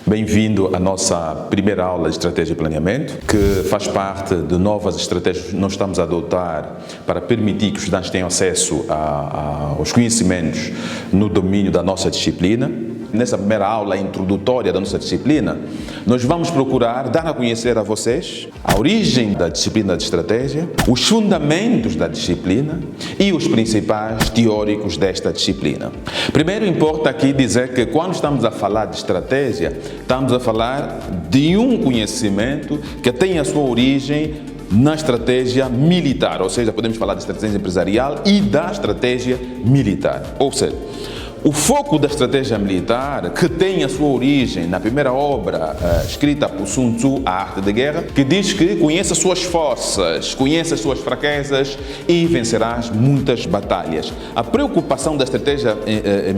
Bem-vindo à nossa primeira aula de estratégia e planeamento, que faz parte de novas estratégias que nós estamos a adotar para permitir que os estudantes tenham acesso aos conhecimentos no domínio da nossa disciplina. Nessa primeira aula introdutória da nossa disciplina, nós vamos procurar dar a conhecer a vocês a origem da disciplina de estratégia, os fundamentos da disciplina e os principais teóricos desta disciplina. Primeiro, importa aqui dizer que quando estamos a falar de estratégia, estamos a falar de um conhecimento que tem a sua origem na estratégia militar, ou seja, podemos falar de estratégia empresarial e da estratégia militar. Ou seja, o foco da estratégia militar, que tem a sua origem na primeira obra escrita por Sun Tzu, A Arte da Guerra, que diz que conheça as suas forças, conheça as suas fraquezas e vencerás muitas batalhas. A preocupação da estratégia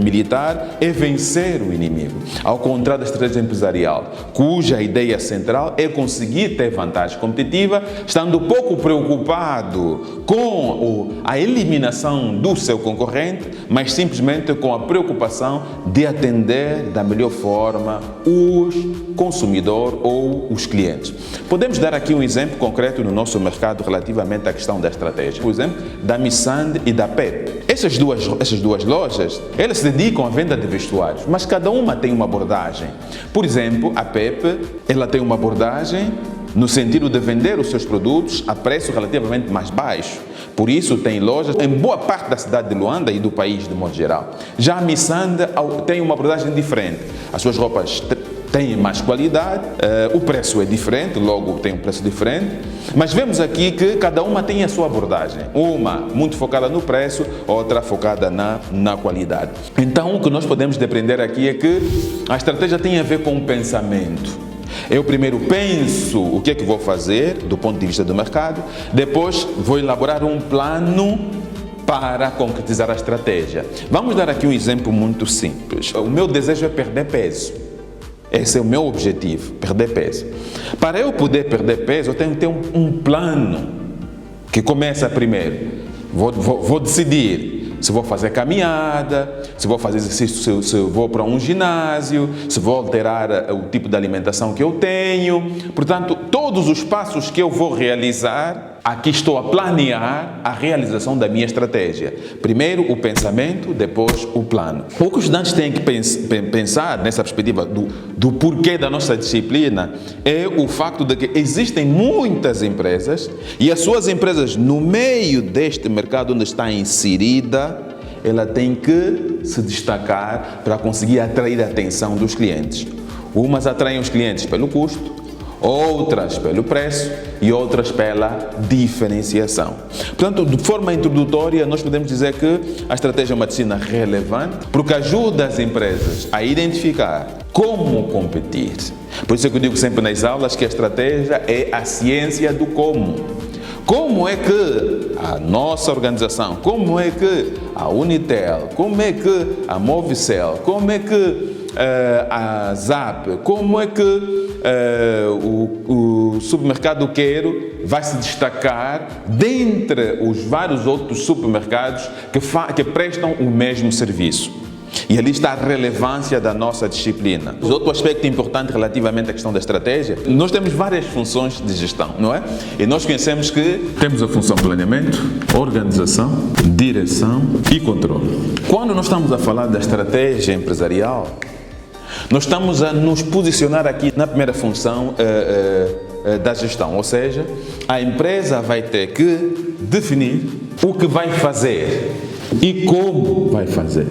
militar é vencer o inimigo, ao contrário da estratégia empresarial, cuja ideia central é conseguir ter vantagem competitiva, estando pouco preocupado com a eliminação do seu concorrente, mas simplesmente com a preocupação de atender da melhor forma os consumidores ou os clientes. Podemos dar aqui um exemplo concreto no nosso mercado relativamente à questão da estratégia. Por exemplo, da Missand e da Pep. Essas duas lojas, elas se dedicam à venda de vestuários, mas cada uma tem uma abordagem. Por exemplo, a Pep, ela tem uma abordagem no sentido de vender os seus produtos a preço relativamente mais baixo. Por isso, tem lojas em boa parte da cidade de Luanda e do país de modo geral. Já a Missand tem uma abordagem diferente. As suas roupas têm mais qualidade, o preço é diferente, logo tem um preço diferente, mas vemos aqui que cada uma tem a sua abordagem. Uma muito focada no preço, outra focada na qualidade. Então, o que nós podemos depreender aqui é que a estratégia tem a ver com o pensamento. Eu primeiro penso o que é que vou fazer do ponto de vista do mercado, depois vou elaborar um plano para concretizar a estratégia. Vamos dar aqui um exemplo muito simples. O meu desejo é perder peso. Esse é o meu objetivo, perder peso. Para eu poder perder peso, eu tenho que ter um plano que começa primeiro. Vou decidir se vou fazer caminhada, se vou fazer exercício, se eu vou para um ginásio, se vou alterar o tipo de alimentação que eu tenho. Portanto, todos os passos que eu vou realizar, aqui estou a planear a realização da minha estratégia. Primeiro o pensamento, depois o plano. O que os estudantes têm que pensar nessa perspectiva do porquê da nossa disciplina é o facto de que existem muitas empresas e as suas empresas, no meio deste mercado onde está inserida, ela tem que se destacar para conseguir atrair a atenção dos clientes. Umas atraem os clientes pelo custo, outras pelo preço e outras pela diferenciação. Portanto, de forma introdutória, nós podemos dizer que a estratégia é uma disciplina relevante porque ajuda as empresas a identificar como competir. Por isso é que eu digo sempre nas aulas que a estratégia é a ciência do como. Como é que a nossa organização, como é que a Unitel, como é que a Movicel, como é que a Zap, como é que o supermercado Quero vai se destacar dentre os vários outros supermercados que prestam o mesmo serviço. E ali está a relevância da nossa disciplina. Outro aspecto importante relativamente à questão da estratégia, nós temos várias funções de gestão, não é? E nós conhecemos que temos a função planeamento, organização, direção e controle. Quando nós estamos a falar da estratégia empresarial, nós estamos a nos posicionar aqui na primeira função da gestão, ou seja, a empresa vai ter que definir o que vai fazer e como vai fazer.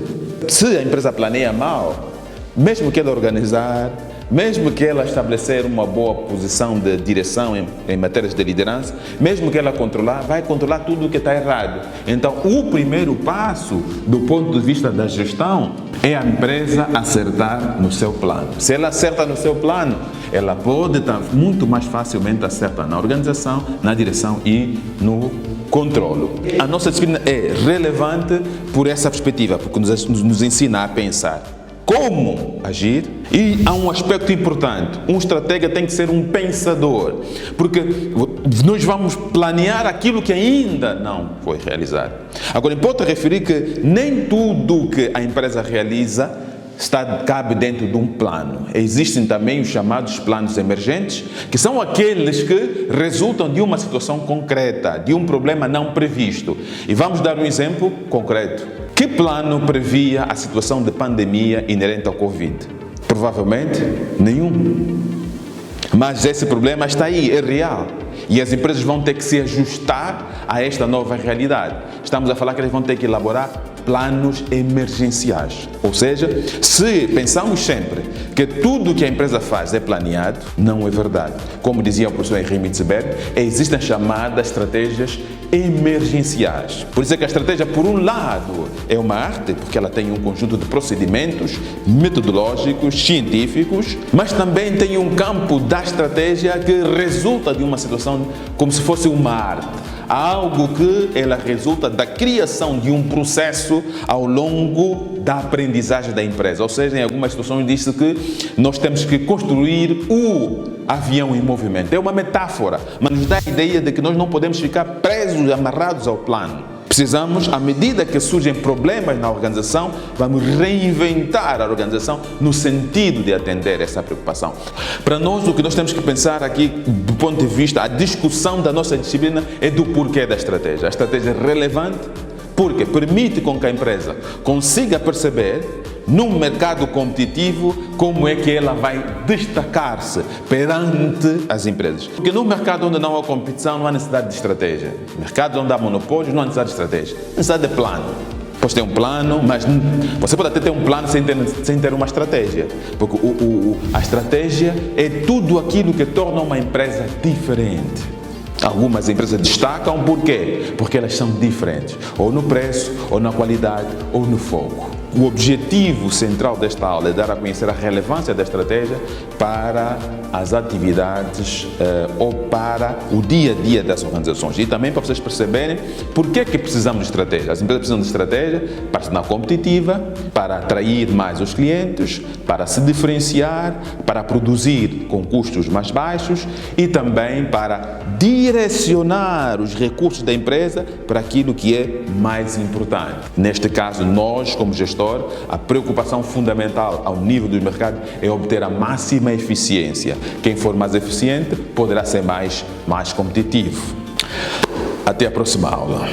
Se a empresa planeia mal, mesmo que ela organizar, mesmo que ela estabelecer uma boa posição de direção em matérias de liderança, mesmo que ela controlar, vai controlar tudo o que está errado. Então, o primeiro passo do ponto de vista da gestão é a empresa acertar no seu plano. Se ela acerta no seu plano, ela pode estar muito mais facilmente acertar na organização, na direção e no controle. A nossa disciplina é relevante por essa perspectiva, porque nos ensina a pensar como agir e há um aspecto importante. Um estratega tem que ser um pensador, porque nós vamos planear aquilo que ainda não foi realizado. Agora, importa referir que nem tudo que a empresa realiza cabe dentro de um plano. Existem também os chamados planos emergentes, que são aqueles que resultam de uma situação concreta, de um problema não previsto. E vamos dar um exemplo concreto. Que plano previa a situação de pandemia inerente ao Covid? Provavelmente nenhum. Mas esse problema está aí, é real. E as empresas vão ter que se ajustar a esta nova realidade. Estamos a falar que eles vão ter que elaborar planos emergenciais. Ou seja, se pensamos sempre que tudo que a empresa faz é planeado, não é verdade. Como dizia o professor Henri Mitzberg, existem chamadas estratégias emergenciais. Por isso é que a estratégia, por um lado, é uma arte, porque ela tem um conjunto de procedimentos metodológicos, científicos, mas também tem um campo da estratégia que resulta de uma situação como se fosse uma arte. Algo que ela resulta da criação de um processo ao longo da aprendizagem da empresa. Ou seja, em algumas situações diz-se que nós temos que construir o avião em movimento. É uma metáfora, mas nos dá a ideia de que nós não podemos ficar presos, amarrados ao plano. Precisamos, à medida que surgem problemas na organização, vamos reinventar a organização no sentido de atender essa preocupação. Para nós, o que nós temos que pensar aqui, do ponto de vista, a discussão da nossa disciplina é do porquê da estratégia. A estratégia é relevante porque permite com que a empresa consiga perceber, num mercado competitivo, como é que ela vai destacar-se perante as empresas. Porque no mercado onde não há competição, não há necessidade de estratégia. Mercados onde há monopólios, não há necessidade de estratégia. Necessidade de plano. Pois tem um plano, mas você pode até ter um plano sem ter uma estratégia. Porque a estratégia é tudo aquilo que torna uma empresa diferente. Algumas empresas destacam por quê? Porque elas são diferentes, ou no preço, ou na qualidade, ou no foco. O objetivo central desta aula é dar a conhecer a relevância da estratégia para as atividades ou para o dia a dia das organizações. E também para vocês perceberem por que precisamos de estratégia. As empresas precisam de estratégia para se tornar competitiva, para atrair mais os clientes, para se diferenciar, para produzir com custos mais baixos e também para direcionar os recursos da empresa para aquilo que é mais importante. Neste caso, nós, como gestor, a preocupação fundamental ao nível do mercado é obter a máxima eficiência. Quem for mais eficiente poderá ser mais competitivo. Até a próxima aula.